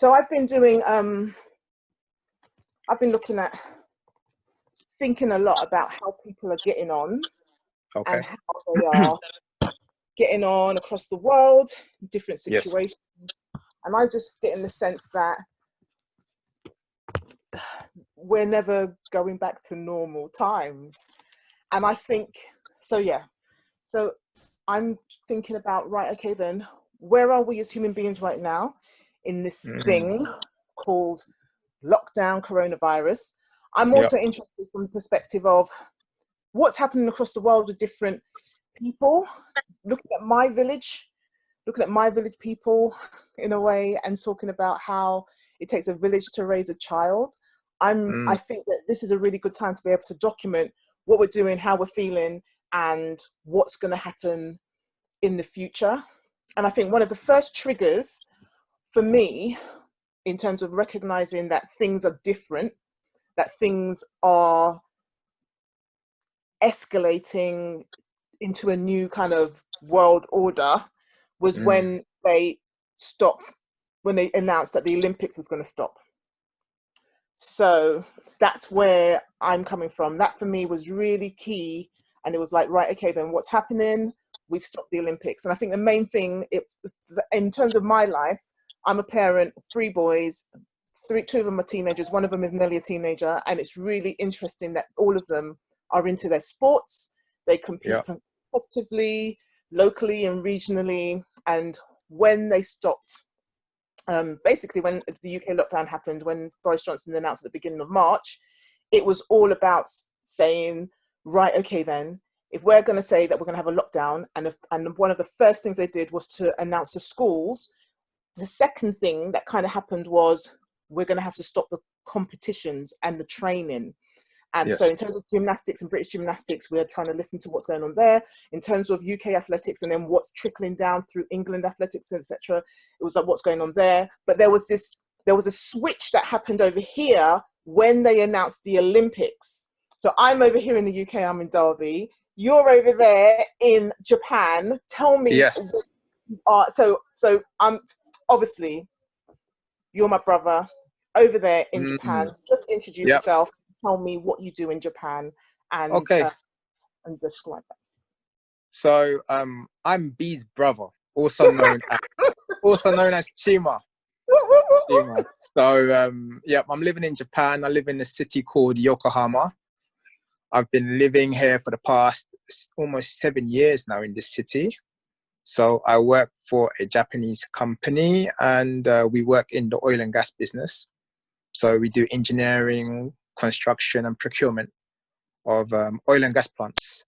So I've been doing, I've been thinking a lot about how people are getting on Okay. and how they are getting on across the world, different Yes. situations. And I'm just getting the sense that we're never going back to normal times. And I think, so yeah, so I'm thinking about, right, okay then, where are we as human beings right now in this thing called lockdown coronavirus? I'm Yep. also interested from the perspective of what's happening across the world with different people, looking at my village people in a way, and talking about how it takes a village to raise a child. I think that this is a really good time to be able to document what we're doing, how we're feeling, and what's going to happen in the future. And I think one of the first triggers for me in terms of recognizing that things are different, that things are escalating into a new kind of world order, was when they announced that the Olympics was going to stop. So that's where I'm coming from. That for me was really key. And it was like, right, okay, then what's happening? We've stopped the Olympics. And I think the main thing, in terms of my life, I'm a parent, 3 boys, two of them are teenagers, one of them is nearly a teenager. And it's really interesting that all of them are into their sports. They compete competitively, locally and regionally. And when they stopped, basically when the UK lockdown happened, when Boris Johnson announced at the beginning of March, it was all about saying, right, okay then, if we're going to say that we're going to have a lockdown, and one of the first things they did was to announce the schools, the second thing that kind of happened was we're going to have to stop the competitions and the training. And so in terms of gymnastics and British gymnastics, we're trying to listen to what's going on there. In terms of UK athletics and then what's trickling down through England athletics, etc., it was like what's going on there. But there was a switch that happened over here when they announced the Olympics. So I'm over here in the UK, I'm in Derby. You're over there in Japan. Tell me. Yes. So I'm obviously, you're my brother over there in Japan. Just introduce yourself. Tell me what you do in Japan and describe that. So I'm Bea's brother, also known as Chima. Chima. So I'm living in Japan. I live in a city called Yokohama. I've been living here for the past almost 7 years now in this city. So I work for a Japanese company, and we work in the oil and gas business. So we do engineering, construction and procurement of oil and gas plants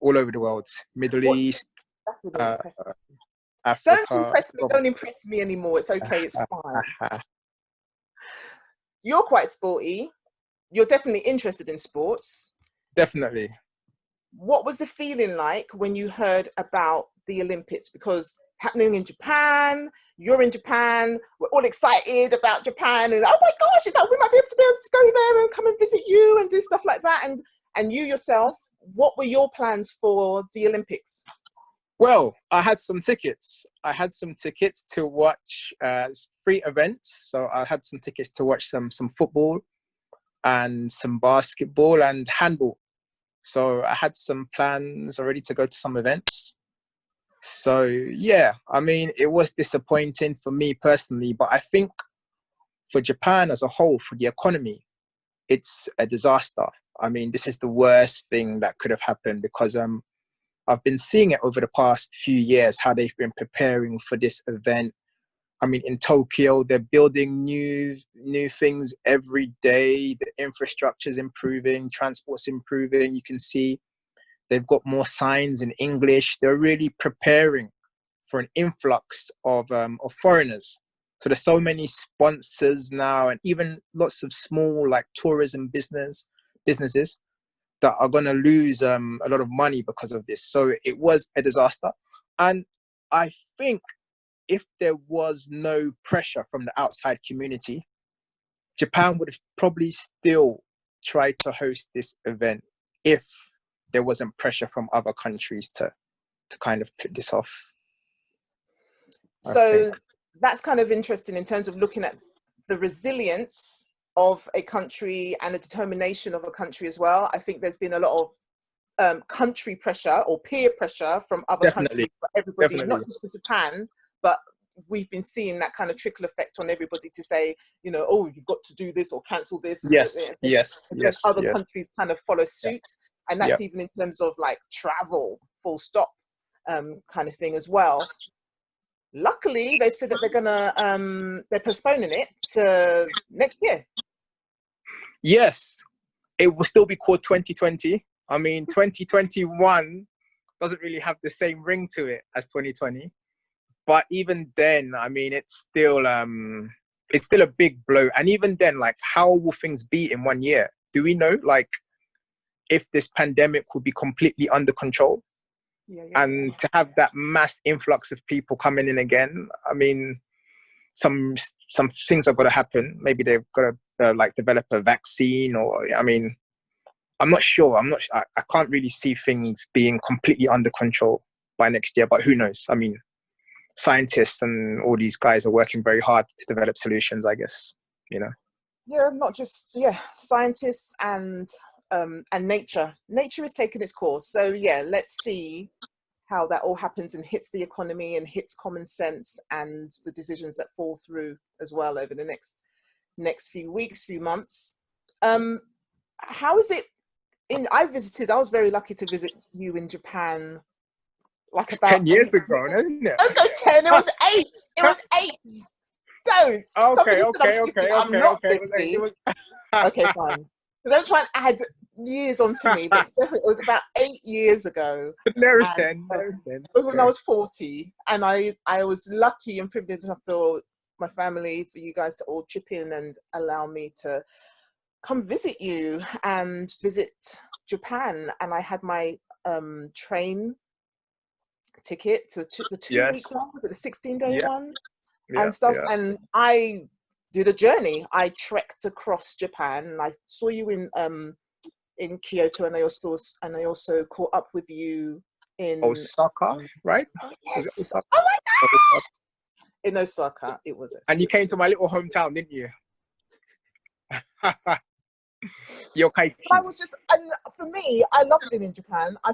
all over the world, Middle East, Africa. Don't impress me anymore. It's okay, it's fine. You're quite sporty. You're definitely interested in sports. Definitely. What was the feeling like when you heard about the Olympics? Because happening in Japan, you're in Japan, we're all excited about Japan, and oh my gosh, we might be able to go there and come and visit you and do stuff like that. And you yourself, what were your plans for the Olympics? Well, I had some tickets. To watch 3 events. So I had some tickets to watch some football and some basketball and handball. So I had some plans already to go to some events. So yeah, I mean, it was disappointing for me personally, but I think for Japan as a whole, for the economy, it's a disaster. I mean, this is the worst thing that could have happened, because I've been seeing it over the past few years, how they've been preparing for this event. I mean, in Tokyo, they're building new things every day. The infrastructure is improving, transport's improving. You can see they've got more signs in English. They're really preparing for an influx of foreigners. So there's so many sponsors now, and even lots of small like tourism businesses that are going to lose a lot of money because of this. So it was a disaster. And I think if there was no pressure from the outside community, Japan would have probably still tried to host this event if there wasn't pressure from other countries to kind of put this off. So that's kind of interesting in terms of looking at the resilience of a country and the determination of a country as well. I think there's been a lot of country pressure or peer pressure from other Definitely, countries for everybody, definitely. not just with Japan, but we've been seeing that kind of trickle effect on everybody to say, you know, oh, you've got to do this or cancel this, and Yes, yes, then yes, other yes. countries kind of follow suit, and Yeah. that's even in terms of like travel, full stop, kind of thing as well. Luckily, they've said that they're postponing it to next year. Yes, it will still be called 2020. I mean, 2021 doesn't really have the same ring to it as 2020. But even then, I mean, it's still a big blow. And even then, like, how will things be in 1 year? Do we know, like, if this pandemic will be completely under control? And to have that mass influx of people coming in again, I mean, some things have got to happen. Maybe they've got to like develop a vaccine, or I mean, I'm not sure. I can't really see things being completely under control by next year. But who knows? I mean, scientists and all these guys are working very hard to develop solutions, I guess, you know. Yeah, not just scientists and nature. Nature is taking its course. So yeah, let's see how that all happens and hits the economy and hits common sense and the decisions that fall through as well over the next few weeks, few months. How is it I was very lucky to visit you in Japan, like It's about 10 years ago, isn't it? don't go 10, it was 8. It was 8. Don't. Okay, Somebody said I'm okay, 50. okay, I'm okay, not okay. 50. It was, Okay, fine. So don't try and add years onto me, but definitely it was about 8 years ago. Nearest And 10, nearest 10. it was when I Okay. was 40. And I was lucky and privileged enough for my family, for you guys to all chip in and allow me to come visit you and visit Japan. And I had my train ticket to the 2 week Yes. one, the 16-day Yeah, one yeah, and stuff. yeah. And I did a journey. I trekked across Japan, and I saw you in Kyoto, and I also caught up with you in Osaka, right? oh Was it yes, Osaka? oh my Osaka. gosh, in Osaka. It was And you came to my little hometown, didn't you? I Yokkaichi. was just, and for me, I love living in Japan. I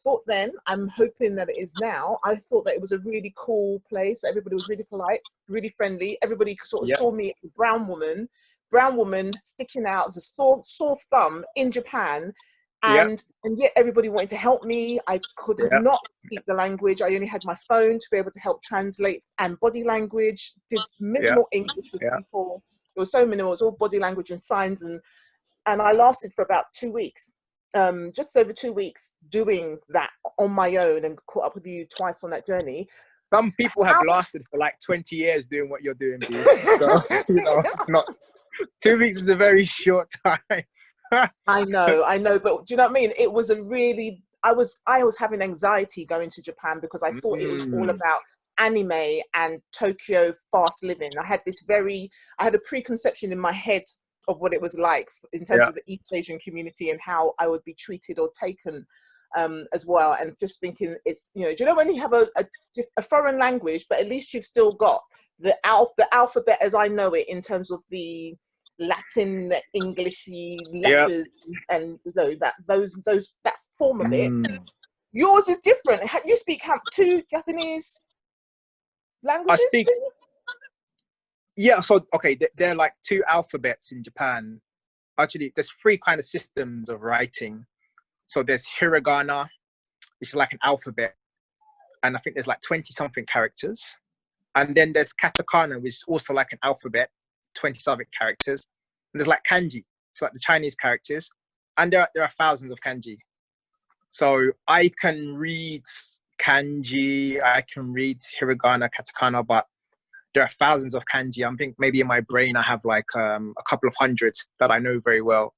thought then, I'm hoping that it is now. I thought that it was a really cool place. Everybody was really polite, really friendly. Everybody sort of Yeah, saw me as a brown woman sticking out as a sore thumb in Japan. yeah, And yet everybody wanted to help me. I could yeah, not speak the language. I only had my phone to be able to help translate and body language, did yeah, minimal English with yeah. people. It was so minimal. It was all body language and signs, and I lasted for about 2 weeks, just over 2 weeks, doing that on my own, and caught up with you twice on that journey. Some people have How? lasted for like 20 years doing what you're doing, B. So, you know, it's not, 2 weeks is a very short time. I know, but do you know what I mean? It was a really, I was having anxiety going to Japan because I thought it was all Mm, about anime and Tokyo fast living. I had a preconception in my head of what it was like in terms yeah, of the East Asian community and how I would be treated or taken, as well. And just thinking it's, do you know when you have a foreign language, but at least you've still got the alphabet as I know it in terms of the Latin Englishy yeah. letters, and that form of it. Mm. Yours is different. You speak two Japanese I languages, speak, do you? yeah, so, okay, there are like two alphabets in Japan. Actually, there's three kind of systems of writing. So there's hiragana, which is like an alphabet, and I think there's like 20 something characters. And then there's katakana, which is also like an alphabet, 20 something characters. And there's like kanji, it's like the Chinese characters. And there are thousands of kanji. So I can read kanji, I can read hiragana, katakana, but there are thousands of kanji. I think maybe in my brain I have like a couple of hundreds that I know very well,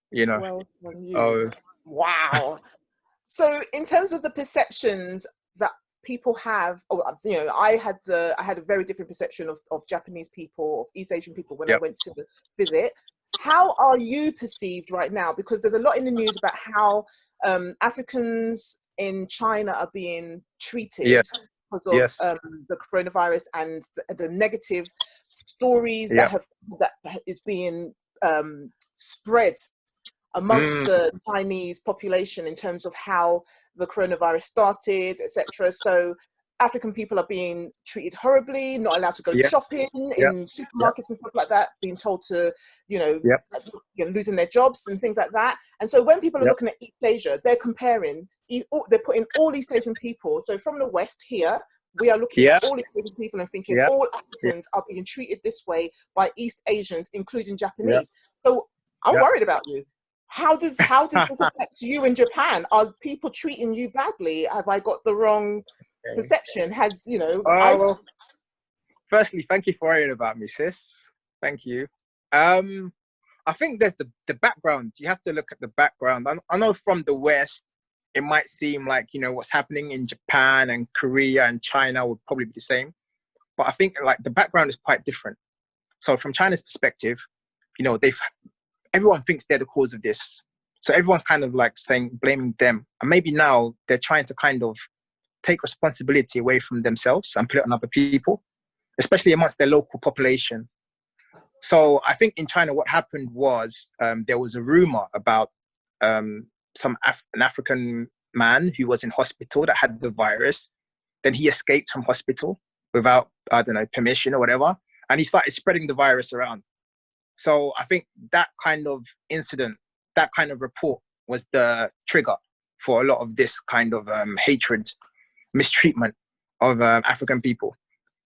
you know. Well done, you. Oh, Wow. So in terms of the perceptions that people have, I had a very different perception of Japanese people, of East Asian people when I yeah, went to visit. How are you perceived right now? Because there's a lot in the news about how Africans in China are being yeah, treated. because of Yes. the coronavirus and the negative stories Yeah. that is being spread amongst Mm, the Chinese population in terms of how the coronavirus started, etc. So African people are being treated horribly, not allowed to go yeah. shopping Yeah. in Yeah. supermarkets and stuff like that, being told to, you know, Yeah. losing their jobs and things like that. And so when people are Yeah. looking at East Asia, they're comparing, they're putting all East Asian people. So from the West here, we are looking at Yeah. all East Asian people and thinking Yeah. all Yeah. Africans are being treated this way by East Asians, including Yeah. Japanese. So I'm Yeah. worried about you. How does this affect you in Japan? Are people treating you badly? Have I got the wrong Okay. perception? Has, you know, Well, firstly, thank you for worrying about me, sis. Thank you. I think there's the background. You have to look at the background. I know from the West, it might seem like, you know, what's happening in Japan and Korea and China would probably be the same. But I think like the background is quite different. So from China's perspective, you know, everyone thinks they're the cause of this. So everyone's kind of like blaming them. And maybe now they're trying to kind of take responsibility away from themselves and put it on other people, especially amongst their local population. So I think in China, what happened was there was a rumor about an African man who was in hospital that had the virus. Then he escaped from hospital without, I don't know, permission or whatever. And he started spreading the virus around. So I think that kind of incident, that kind of report was the trigger for a lot of this kind of hatred, mistreatment of African people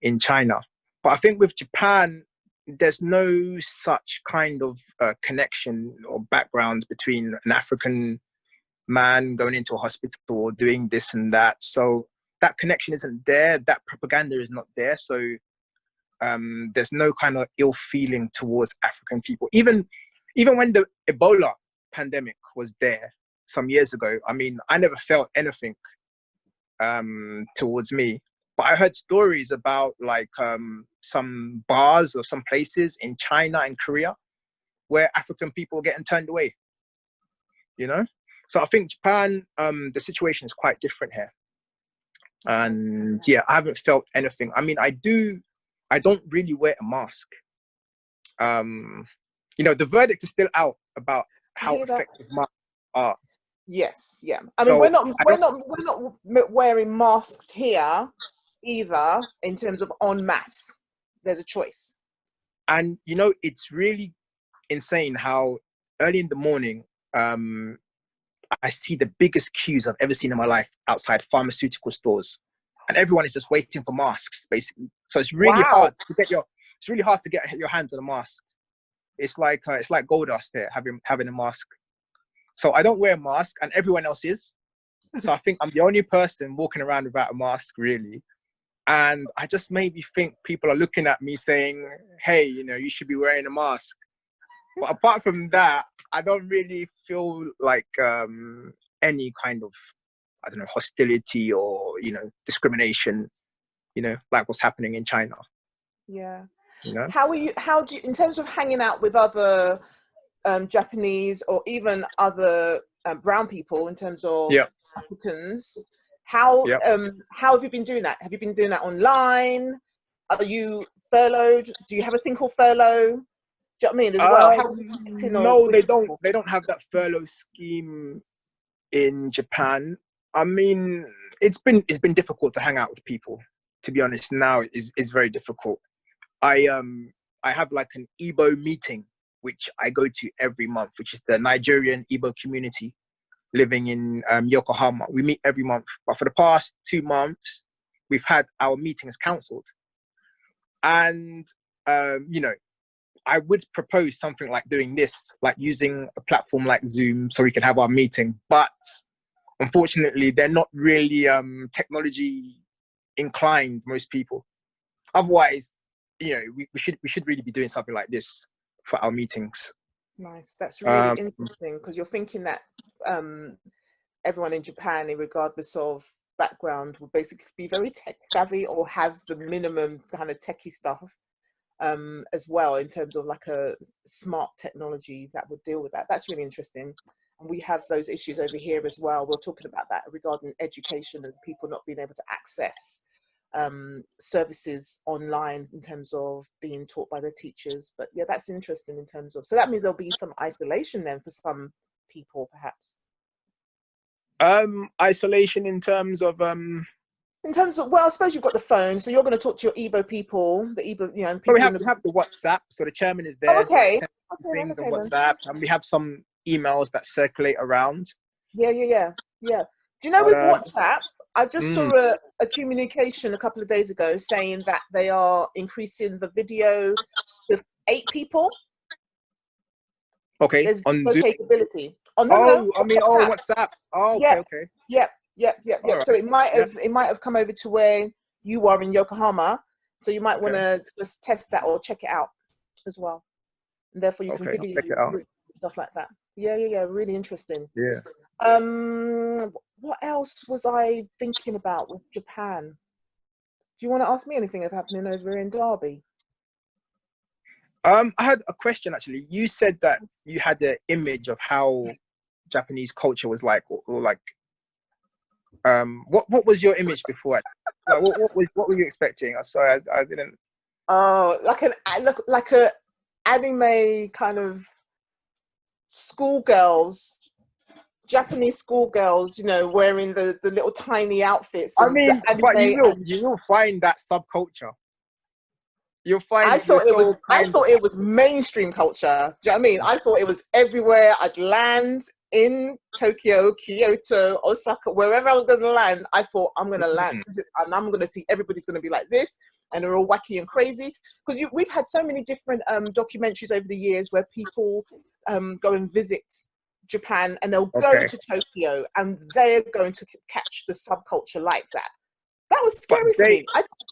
in China. But I think with Japan, there's no such kind of connection or background between an African man going into a hospital or doing this and that. So that connection isn't there. That propaganda is not there. So there's no kind of ill feeling towards African people. Even when the Ebola pandemic was there some years ago, I mean, I never felt anything towards me. But I heard stories about like some bars or some places in China and Korea where African people are getting turned away, you know? So I think Japan, the situation is quite different here. And yeah, I haven't felt anything. I mean, I don't really wear a mask. You know, the verdict is still out about how effective masks are. Yes, yeah. I mean, So we're not wearing masks here either in terms of en masse. There's a choice. and you know, it's really insane how early in the morning, I see the biggest queues I've ever seen in my life outside pharmaceutical stores, and everyone is just waiting for masks, basically. So it's really Wow. it's really hard to get your hands on a mask. It's like gold dust there, having a mask. So I don't wear a mask, and everyone else is. So I think I'm the only person walking around without a mask, really. And I just maybe think people are looking at me saying, "Hey, you know, you should be wearing a mask." But apart from that, I don't really feel like any kind of, I don't know, hostility or, you know, discrimination, you know, like what's happening in China. Yeah. You know? How do you, in terms of hanging out with other Japanese or even other brown people in terms of Yeah. Africans, Yeah. how have you been doing that? Have you been doing that online? Are you furloughed? Do you have a thing called furlough? Do you know what I mean? As well, how are you connecting or No, with they don't. people? They don't have that furlough scheme in Japan. I mean, it's been difficult to hang out with people. To be honest, now is very difficult. I have like an Igbo meeting which I go to every month, which is the Nigerian Igbo community living in Yokohama. We meet every month, but for the past 2 months, we've had our meetings cancelled. And you know, I would propose something like doing this, like using a platform like Zoom so we can have our meeting. But unfortunately, they're not really technology inclined, most people. Otherwise, you know, we should really be doing something like this for our meetings. Nice. That's really Um, interesting because you're thinking that everyone in Japan, regardless of background, will basically be very tech savvy or have the minimum kind of techie stuff as well in terms of like a smart technology that would deal with that. That's really interesting. And we have those issues over here as well. We're talking about that regarding education and people not being able to access services online in terms of being taught by the teachers. But yeah, that's interesting in terms of, so that means there'll be some isolation then for some people perhaps. Isolation in terms of Well, I suppose you've got the phone, so you're going to talk to your Igbo people, the Igbo, you know, well, people we in have the. we have the WhatsApp, so the chairman is Oh, there, so okay. it sends Okay then. things on Okay then. WhatsApp, and we have some emails that circulate around. Yeah. Do you know But with WhatsApp? I just mm, saw a communication a couple of days ago saying that they are increasing the video to 8 people. okay, There's on no Zoom. capability. Oh no, Oh, I mean, oh, WhatsApp. WhatsApp. Oh, okay, Yep, okay. yep. All So right. Yeah. it might have come over to where you are in Yokohama. So you might want Okay. to just test that or check it out as well. And therefore you can Okay. I'll video check it out. stuff like that. Yeah. Really interesting. Yeah. What else was I thinking about with Japan? Do you want to ask me anything that's happening over in Derby? I had a question actually. You said that you had the image of how Japanese culture was like, or like, what was your image before? Like, what were you expecting? I'm sorry, I didn't. Oh, like a anime kind of schoolgirls, Japanese schoolgirls, you know, wearing the little tiny outfits I and the mean, but anime. you will find that subculture. You'll find the so I kind of. thought it was mainstream culture. Do you know what I mean? I thought it was everywhere. I'd land in Tokyo, Kyoto, Osaka, wherever I was going to land. I thought I'm going to land and I'm going to see everybody's going to be like this, and they're all wacky and crazy. Because we've had so many different documentaries over the years where people go and visit Japan and they'll go Okay, to Tokyo and they're going to catch the subculture like that. That was but scary for me.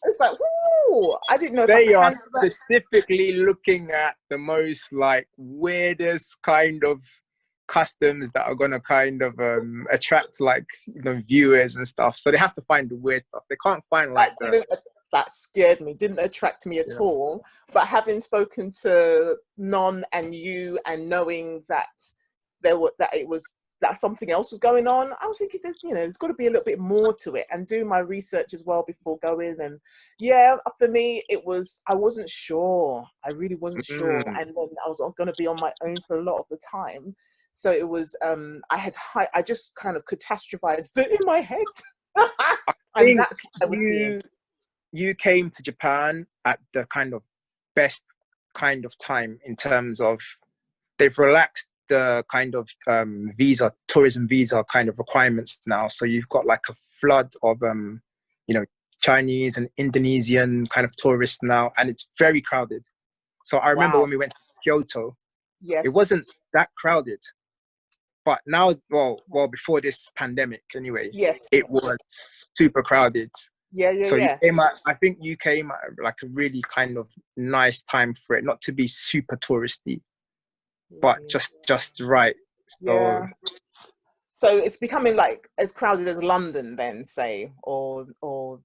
It's like, whoo! I didn't know if I they could are handle that. specifically looking at the most like weirdest kind of customs that are gonna kind of attract like viewers and stuff. So they have to find the weird stuff. They can't find like the That scared me. Didn't attract me at yeah. all. But having spoken to Non and you, and knowing that that something else was going on, I was thinking there's got to be a little bit more to it, and do my research as well before going. And yeah, for me I wasn't sure. I really wasn't sure, and then I was going to be on my own for a lot of the time. So it was I just kind of catastrophized it in my head. I And think that's what I was seeing. you came to Japan at the kind of best kind of time in terms of they've relaxed the kind of tourism visa kind of requirements now. So you've got like a flood of Chinese and Indonesian kind of tourists now, and it's very crowded. So I remember when we went to Kyoto, it Yes. wasn't that crowded. But now, well, before this pandemic anyway, Yes. it was super crowded. Yeah. So I think you came at like a really kind of nice time for it, not to be super touristy, but just right. So yeah. So it's becoming like as crowded as London then, say, or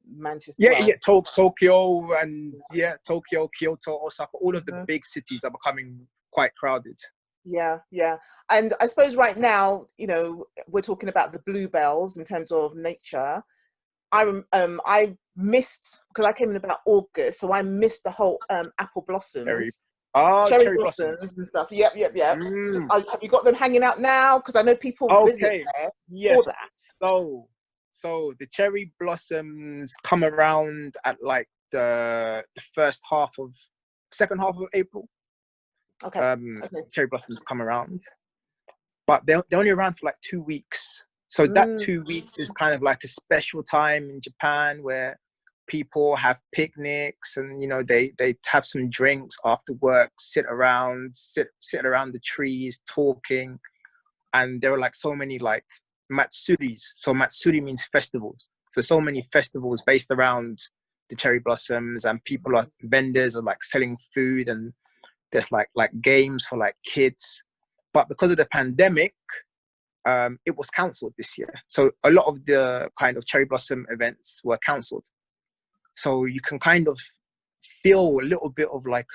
Manchester. yeah, Tokyo and Tokyo, Kyoto, Osaka, all of the big cities are becoming quite crowded. Yeah. And I suppose right now, we're talking about the bluebells in terms of nature. I missed, because I came in about August, so I missed the whole apple blossoms. Cherry blossoms and stuff. Yep. Have you got them hanging out now? Because I know people visit there for that. So the cherry blossoms come around at like the second half of April. Okay. Cherry blossoms come around, but they're only around for like 2 weeks. So that 2 weeks is kind of like a special time in Japan where people have picnics and they have some drinks after work, sit around the trees talking, and there are like so many like matsuris. So matsuri means festivals. So many festivals based around the cherry blossoms, and vendors are like selling food, and there's like games for like kids. But because of the pandemic, it was cancelled this year. So a lot of the kind of cherry blossom events were cancelled. So you can kind of feel a little bit of like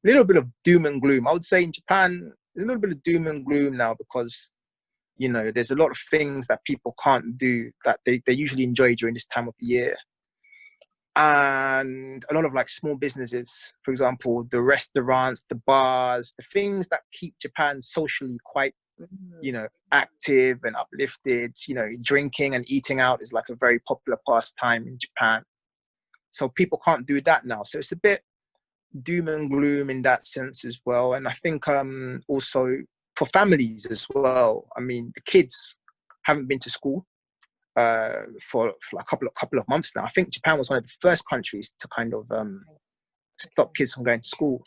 little bit of doom and gloom. I would say in Japan, there's a little bit of doom and gloom now because there's a lot of things that people can't do that they usually enjoy during this time of the year. and a lot of like small businesses, for example, the restaurants, the bars, the things that keep Japan socially quite, you know, active and uplifted. You know, drinking and eating out is like a very popular pastime in Japan. So people can't do that now. So it's a bit doom and gloom in that sense as well. And I think also for families as well. I mean, the kids haven't been to school for a couple of months now. I think Japan was one of the first countries to kind of stop kids from going to school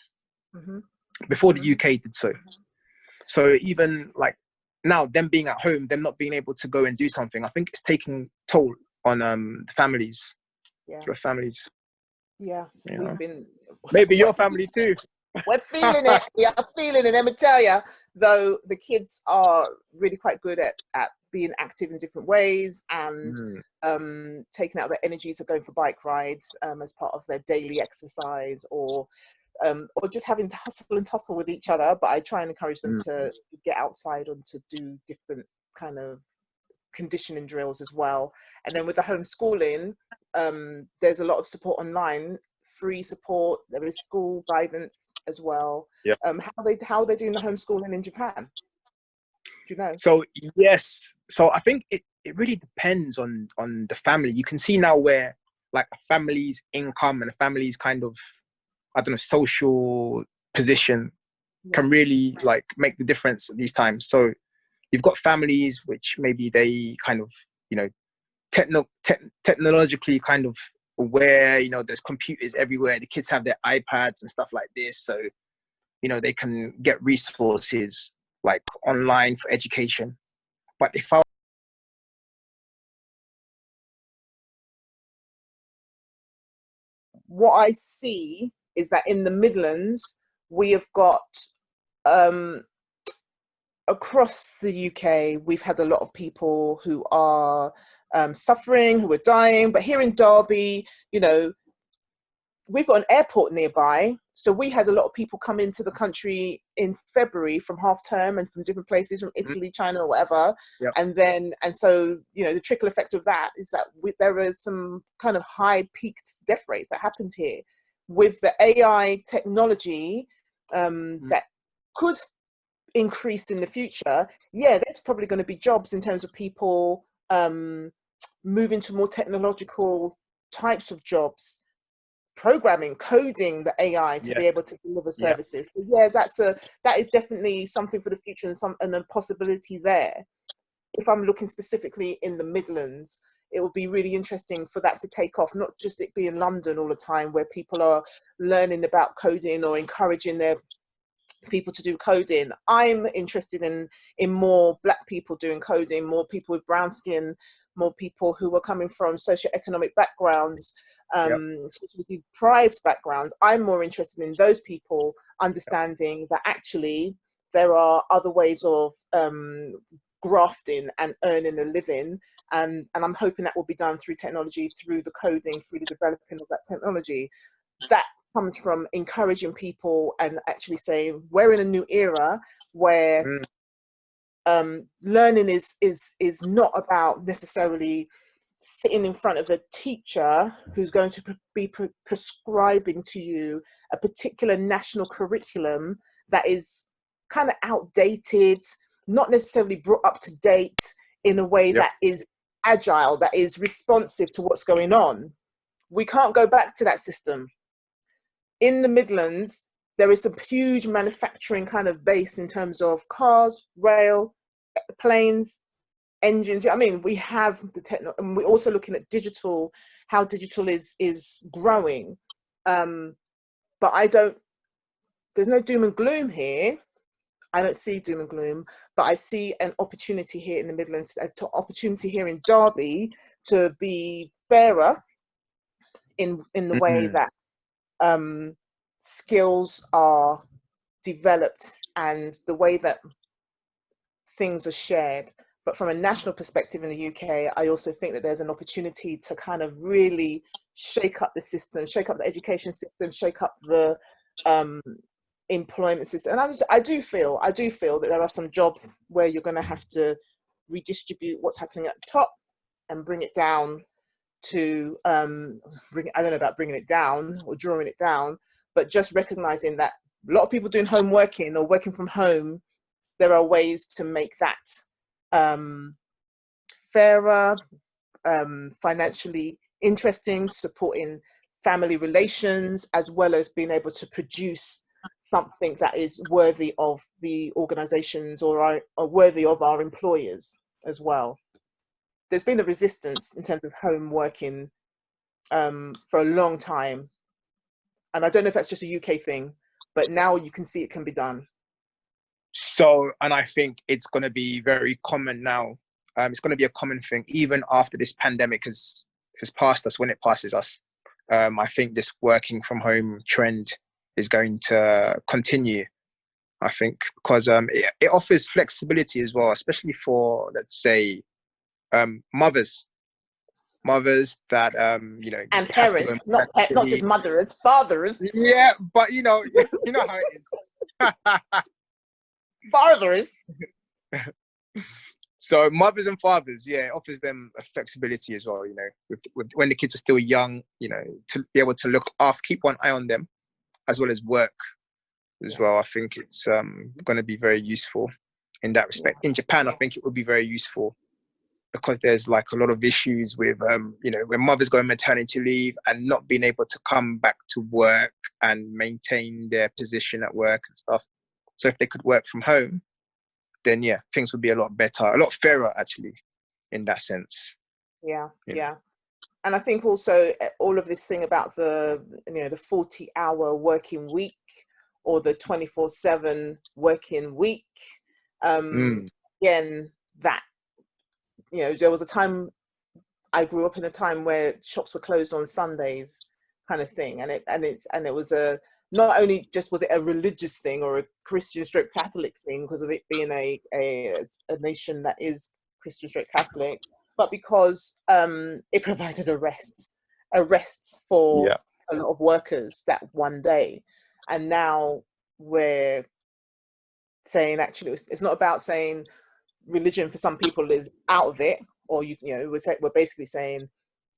before the UK did so. So even like now, them being at home, them not being able to go and do something, I think it's taking toll on the families. Yeah. Your families. Yeah. You We've know? been Maybe your family too. We're feeling it. We are feeling it. Let me tell you, though, the kids are really quite good at being active in different ways and taking out their energy to go for bike rides as part of their daily exercise, or just having to hustle and tussle with each other. But I try and encourage them to get outside and to do different kind of conditioning drills as well. And then with the homeschooling, there's a lot of support online, free support. There is school guidance as well. Yeah. How are they doing the homeschooling in Japan? Do you know? So yes, so I think it really depends on the family. You can see now where like a family's income and a family's kind of, I don't know, social position can really like make the difference at these times. So you've got families which maybe they kind of, you know, technologically kind of aware, you know, there's computers everywhere, the kids have their iPads and stuff like this, so you know they can get resources like online for education. But if I what I see is that in the Midlands we have got across the UK, we've had a lot of people who are suffering, who are dying. But here in Derby, you know, we've got an airport nearby. So we had a lot of people come into the country in February from half term and from different places, from Italy, China, or whatever. Yep. And so, you know, the trickle effect of that is that there is some kind of high peaked death rates that happened here with the AI technology that could increase in the future. Yeah, there's probably going to be jobs in terms of people moving to more technological types of jobs, programming, coding the AI to be able to deliver services. So yeah, that is definitely something for the future and a possibility there. If I'm looking specifically in the Midlands, it will be really interesting for that to take off, not just it being London all the time where people are learning about coding or encouraging their people to do coding. I'm interested in more Black people doing coding, more people with brown skin, more people who are coming from socioeconomic backgrounds, socially deprived backgrounds. I'm more interested in those people understanding that actually there are other ways of grafting and earning a living, and I'm hoping that will be done through technology, through the coding, through the developing of that technology. That comes from encouraging people and actually saying we're in a new era where learning is not about necessarily sitting in front of a teacher who's going to be prescribing to you a particular national curriculum that is kind of outdated, not necessarily brought up to date in a way that is agile, that is responsive to what's going on. We can't go back to that system. In the Midlands, there is a huge manufacturing kind of base in terms of cars, rail, planes, engines. I mean, we have the techno, and we're also looking at digital, how digital is growing. But there's no doom and gloom here. I don't see doom and gloom, but I see an opportunity here in the Midlands, an opportunity here in Derby to be fairer in the way that skills are developed and the way that things are shared. But from a national perspective in the UK, I also think that there's an opportunity to kind of really shake up the system, shake up the education system, shake up the employment system. And I do feel that there are some jobs where you're going to have to redistribute what's happening at the top and bring it down to I don't know about bringing it down or drawing it down, but just recognizing that a lot of people doing home working or working from home, there are ways to make that fairer, financially interesting, supporting family relations, as well as being able to produce something that is worthy of the organizations or worthy of our employers as well. There's been a resistance in terms of home working for a long time. And I don't know if that's just a UK thing, but now you can see it can be done. So, and I think it's going to be very common now. It's going to be a common thing, even after this pandemic has passed us, when it passes us. I think this working from home trend is going to continue, I think, because it offers flexibility as well, especially for, let's say, mothers that And have to go parents, not just mothers, fathers. Yeah, but you know how it is. Fathers. So mothers and fathers, yeah, it offers them a flexibility as well, with when the kids are still young, to be able to look after, keep one eye on them, as well as work as well. I think it's going to be very useful in that respect. In Japan, I think it would be very useful because there's like a lot of issues with, when mothers go on maternity leave and not being able to come back to work and maintain their position at work and stuff. So if they could work from home, then yeah, things would be a lot better, a lot fairer actually, in that sense. Yeah. And I think also all of this thing about the 40-hour working week or the 24/7 working week. Again, that, there was a time, I grew up in a time where shops were closed on Sundays, kind of thing, and it was not only just was it a religious thing or a Christian stroke Catholic thing because of it being a nation that is Christian stroke Catholic, but because it provided a rest for a lot of workers that one day. And now we're saying, actually, it's not about saying religion for some people is out of it, or we're basically saying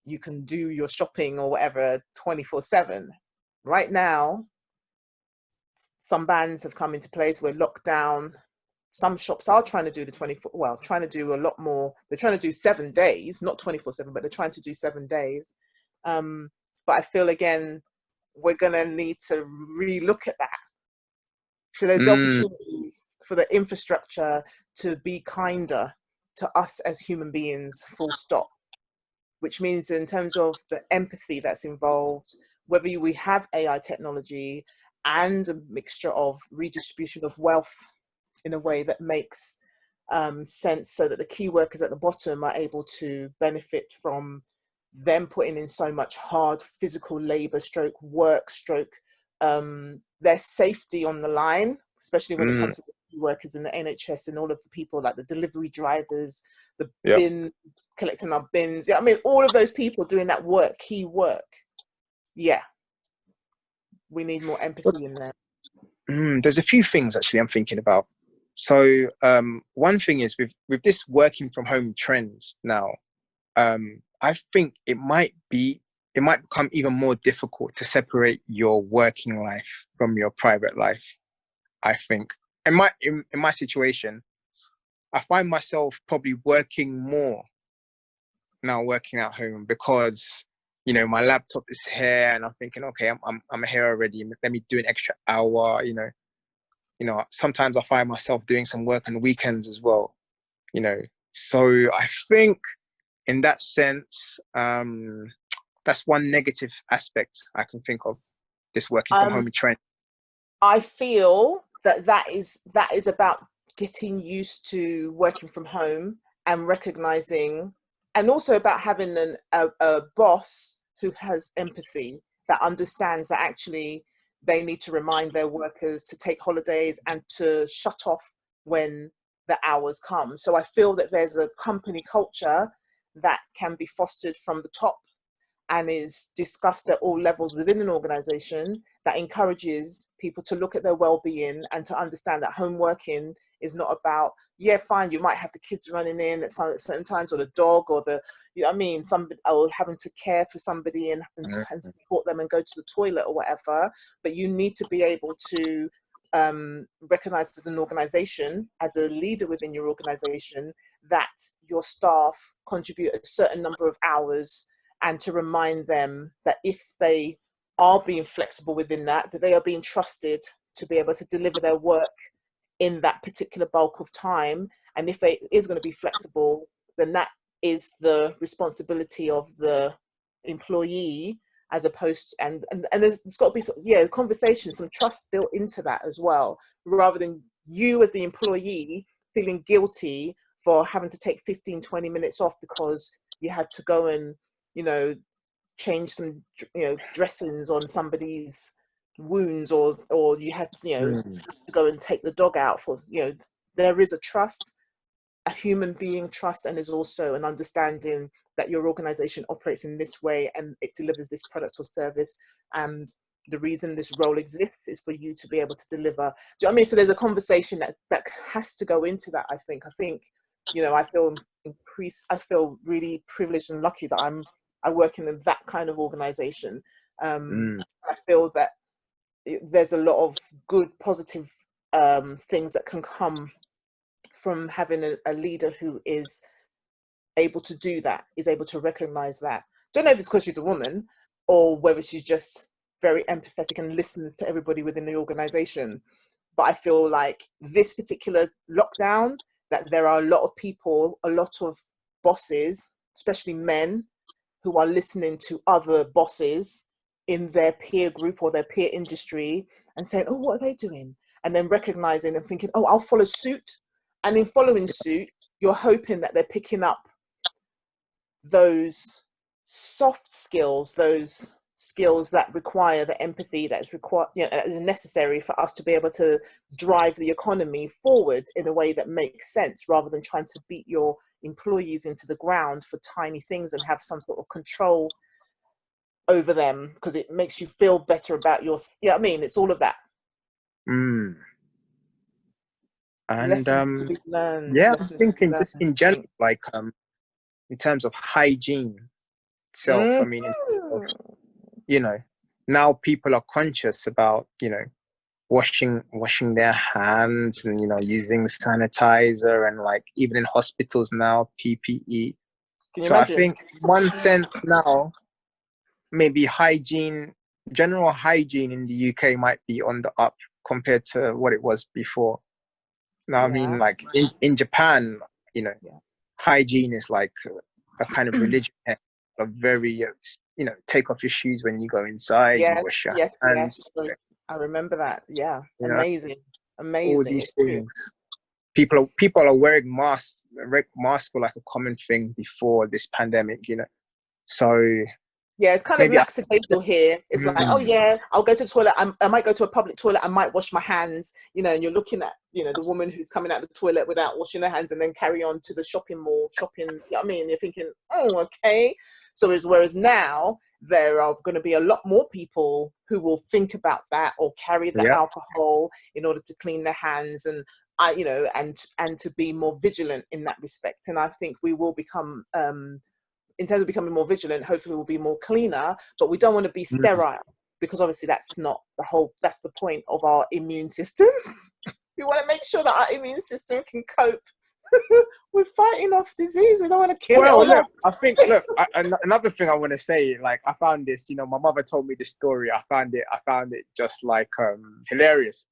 you can do your shopping or whatever 24/7. Right now, some bans have come into place. We're locked down. Some shops are trying to do trying to do a lot more. They're trying to do 7 days, not 24/7, but they're trying to do 7 days. But I feel, again, we're going to need to relook at that. So there's opportunities for the infrastructure to be kinder to us as human beings, full stop. Which means in terms of the empathy that's involved, whether we have AI technology and a mixture of redistribution of wealth in a way that makes sense, so that the key workers at the bottom are able to benefit from them putting in so much hard physical labor stroke work stroke their safety on the line, especially when it comes to the key workers in the NHS and all of the people like the delivery drivers, the bin collecting our bins. I mean, all of those people doing that work, key work. Yeah, we need more empathy in there. There's a few things actually I'm thinking about. So one thing is with this working from home trend now, I think it might become even more difficult to separate your working life from your private life. I think in my situation, I find myself probably working more now, working at home, because my laptop is here and I'm thinking, okay, I'm here already, let me do an extra hour. Sometimes I find myself doing some work on weekends as well. So I think in that sense, that's one negative aspect I can think of this working from home trend. I feel that is about getting used to working from home and recognizing, and also about having a boss who has empathy, that understands that actually they need to remind their workers to take holidays and to shut off when the hours come. So I feel that there's a company culture that can be fostered from the top, and is discussed at all levels within an organization, that encourages people to look at their well-being and to understand that home working is not about, yeah, fine, you might have the kids running in at certain times, or the dog, or the, you know what I mean, somebody, or having to care for somebody and support them and go to the toilet or whatever. But you need to be able to recognize as an organization, as a leader within your organization, that your staff contribute a certain number of hours, and to remind them that if they are being flexible within that, that they are being trusted to be able to deliver their work in that particular bulk of time. And if they is going to be flexible, then that is the responsibility of the employee, as opposed to, and there's got to be some, yeah, conversation, some trust built into that as well, rather than you as the employee feeling guilty for having to take 15-20 minutes off because you had to go and, you know, change some, you know, dressings on somebody's wounds, or you had to, you know, to go and take the dog out for, you know. There is a trust, a human being trust, and there's also an understanding that your organization operates in this way and it delivers this product or service, and the reason this role exists is for you to be able to deliver. Do you know what I mean? So there's a conversation that has to go into that. I think, you know, I feel really privileged and lucky that I work in that kind of organization. I feel that there's a lot of good, positive things that can come from having a leader who is able to do that, is able to recognize that. Don't know if it's because she's a woman or whether she's just very empathetic and listens to everybody within the organization. But I feel like this particular lockdown, that there are a lot of people, a lot of bosses, especially men, who are listening to other bosses in their peer group or their peer industry and saying, oh, what are they doing? And then recognizing and thinking, oh, I'll follow suit. And in following suit, you're hoping that they're picking up those soft skills, those skills that require the empathy that is required, you know, that is necessary for us to be able to drive the economy forward in a way that makes sense, rather than trying to beat your employees into the ground for tiny things and have some sort of control over them because it makes you feel better about your, you know what I mean? It's all of that. And lessons to be learned. yeah, I'm Lessons thinking just in general, like in terms of hygiene itself, I mean, you know, now people are conscious about, you know, washing their hands and, you know, using sanitizer, and like even in hospitals now, PPE. Can you So I imagine? think in one sense now, maybe general hygiene in the UK might be on the up compared to what it was before. Now, I mean, like in Japan, you know, hygiene is like a kind of religion, a very, you know, take off your shoes when you go inside, you wash your hands. Yes. I remember that. Yeah, You know, amazing. all these things. People are wearing masks were like a common thing before this pandemic, you know. So yeah, it's kind of lackadaisical here. It's like, oh yeah, I'll go to the toilet. I might go to a public toilet. I might wash my hands, you know, and you're looking at, you know, the woman who's coming out of the toilet without washing her hands and then carry on to the shopping mall, you know what I mean? You're thinking, oh, okay. So whereas now there are going to be a lot more people who will think about that or carry the alcohol in order to clean their hands, and you know, and to be more vigilant in that respect. And I think we will become, in terms of becoming more vigilant, hopefully we'll be more cleaner, but we don't want to be sterile, because obviously that's the point of our immune system. We want to make sure that our immune system can cope with fighting off disease. We don't want to kill it all. Look, I think, another thing I want to say, like, I found this, you know, my mother told me this story. I found it just like hilarious.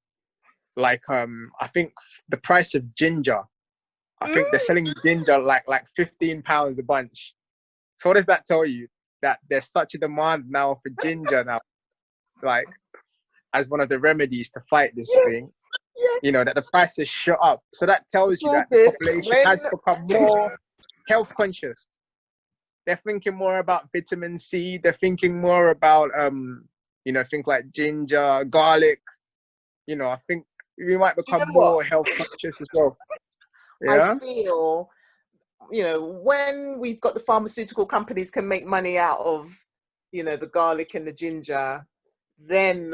Like, I think the price of ginger, I think they're selling ginger like £15 a bunch. So what does that tell you? That there's such a demand now for ginger now, like, as one of the remedies to fight this thing. Yes. You know, that the price has shot up. So that tells you that the population has become more health conscious. They're thinking more about vitamin C. They're thinking more about, you know, things like ginger, garlic. You know, I think we might become more health conscious as well. Yeah? I feel, you know, when we've got the pharmaceutical companies can make money out of you know, the garlic and the ginger, then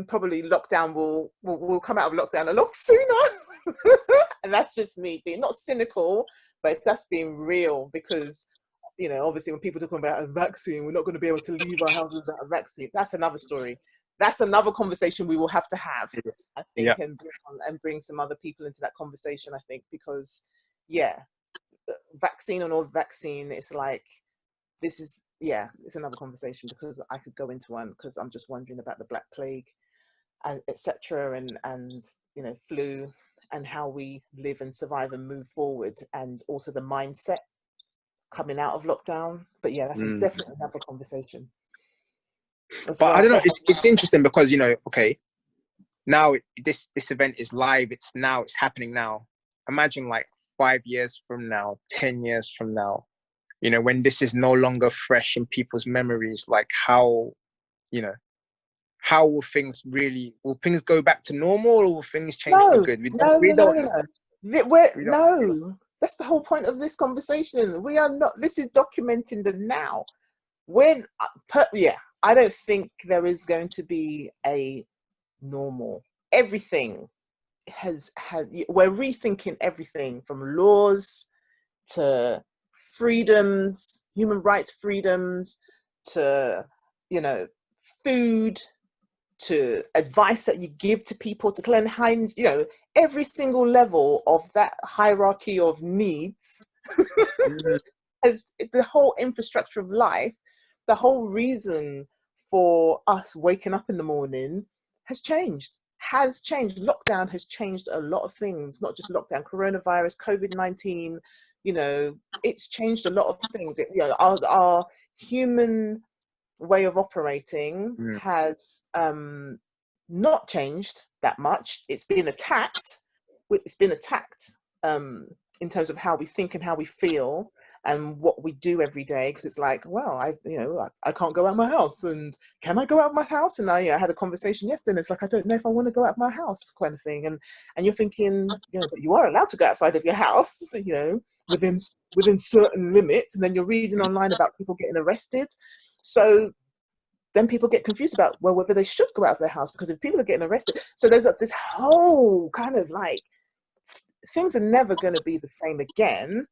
probably lockdown will come out of lockdown a lot sooner. And that's just me being not cynical, but it's just being real, because, you know, obviously when people talk about a vaccine, we're not going to be able to leave our houses without a vaccine. That's another story. That's another conversation we will have to have, I think, Yeah. and bring some other people into that conversation, I think, because, yeah, vaccine or no vaccine, it's like, this is, yeah, it's another conversation, because I could go into one, because I'm just wondering about the Black Plague, and etc., and you know, flu, and how we live and survive and move forward, and also the mindset coming out of lockdown. But yeah, that's definitely another conversation as But I well. don't know. It's interesting because, you know, okay, now this event is live. It's happening now. Imagine like 5 years from now, 10 years from now, you know, when this is no longer fresh in people's memories, like how, you know, how will things go back to normal, or will things change for No, good? no, We no, no, don't no, know. no. We're, We don't. no, that's the whole point of this conversation. We are not, this is documenting the now. When, yeah, I don't think there is going to be a normal. Everything we're rethinking everything, from laws to freedoms, human rights freedoms, to, you know, food, to advice that you give to people, to clean hygiene, you know, every single level of that hierarchy of needs. As the whole infrastructure of life, the whole reason for us waking up in the morning has changed. Lockdown has changed a lot of things, not just lockdown, coronavirus, COVID-19, you know, it's changed a lot of things. You know, our human way of operating has not changed that much. It's been attacked. In terms of how we think and how we feel and what we do every day, because it's like, well, I can't go out of my house, and can I go out of my house? And I had a conversation yesterday, and it's like, I don't know if I want to go out of my house, kind of thing. And you're thinking, you know, but you are allowed to go outside of your house, you know, within certain limits. And then you're reading online about people getting arrested. So then people get confused about, well, whether they should go out of their house, because if people are getting arrested, so there's this whole kind of like, things are never going to be the same again,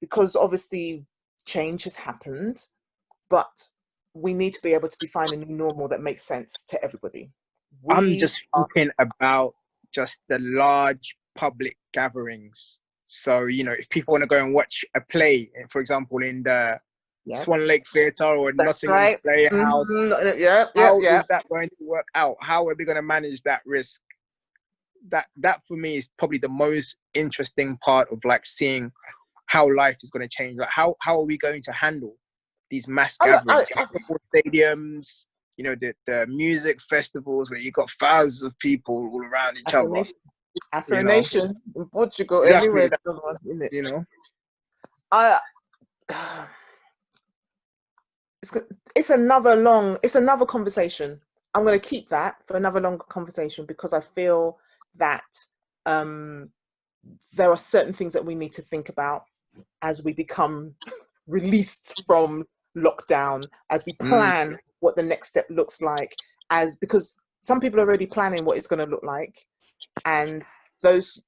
because obviously change has happened, but we need to be able to define a new normal that makes sense to everybody. I'm just thinking about just the large public gatherings. So, you know, if people want to go and watch a play, for example, in the Swan Lake Theatre or Nottingham Playhouse, how is that going to work out? How are they going to manage that risk? That for me is probably the most interesting part of like seeing how life is going to change. Like how are we going to handle these mass gatherings, like football stadiums, you know, the music festivals where you got thousands of people all around each other. Afro Nation in Portugal, exactly, anywhere. You know, it's another conversation. I'm going to keep that for another longer conversation, because I feel that there are certain things that we need to think about as we become released from lockdown, as we plan what the next step looks like, because some people are already planning what it's going to look like, and those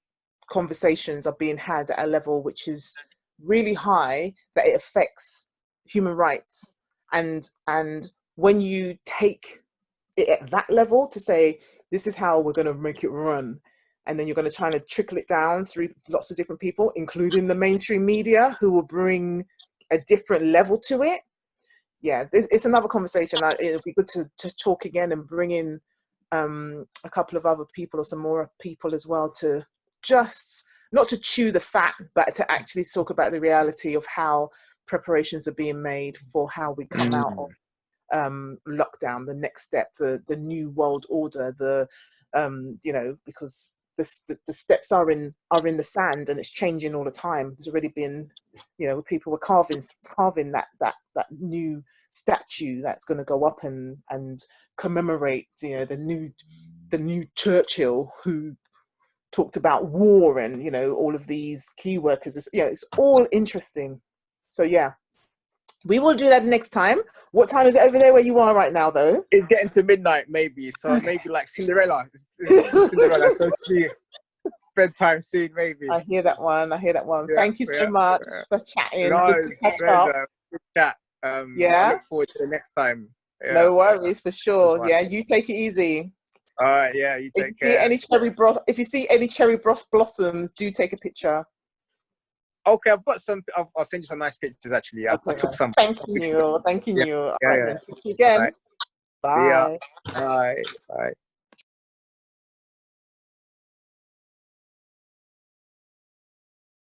conversations are being had at a level which is really high, that it affects human rights. And when you take it at that level to say, this is how we're going to make it run, and then you're going to try to trickle it down through lots of different people, including the mainstream media, who will bring a different level to it. Yeah, it's another conversation. It'll be good to talk again and bring in a couple of other people, or some more people as well, to just not to chew the fat, but to actually talk about the reality of how preparations are being made for how we come out of lockdown, the next step, the new world order, you know, because the steps are in the sand, and it's changing all the time. There's already been, you know, people were carving that new statue that's going to go up and commemorate, you know, the new Churchill, who talked about war, and, you know, all of these key workers. It's all interesting. So yeah, We will do that next time. What time is it over there where you are right now, though? It's getting to midnight, maybe. So Okay. maybe like Cinderella. It's Cinderella. So sweet. It's bedtime soon, maybe. I hear that one. I hear that one. Yeah, Thank you so yeah, much yeah. for chatting. No, Good to it's a catch up. pleasure. Good chat. I Yeah. look forward to the next time. Yeah. No worries, for sure. One. Yeah, you take it easy. All right. Yeah. You If take you see care. any if you see any cherry blossoms, do take a picture. Okay, I've got some. I'll send you some nice pictures. Actually, I took some. Thanking you. Thanking Yeah. you. All Yeah. right, Yeah. then. Talk to you again. All right. See ya. Bye. Bye. Bye.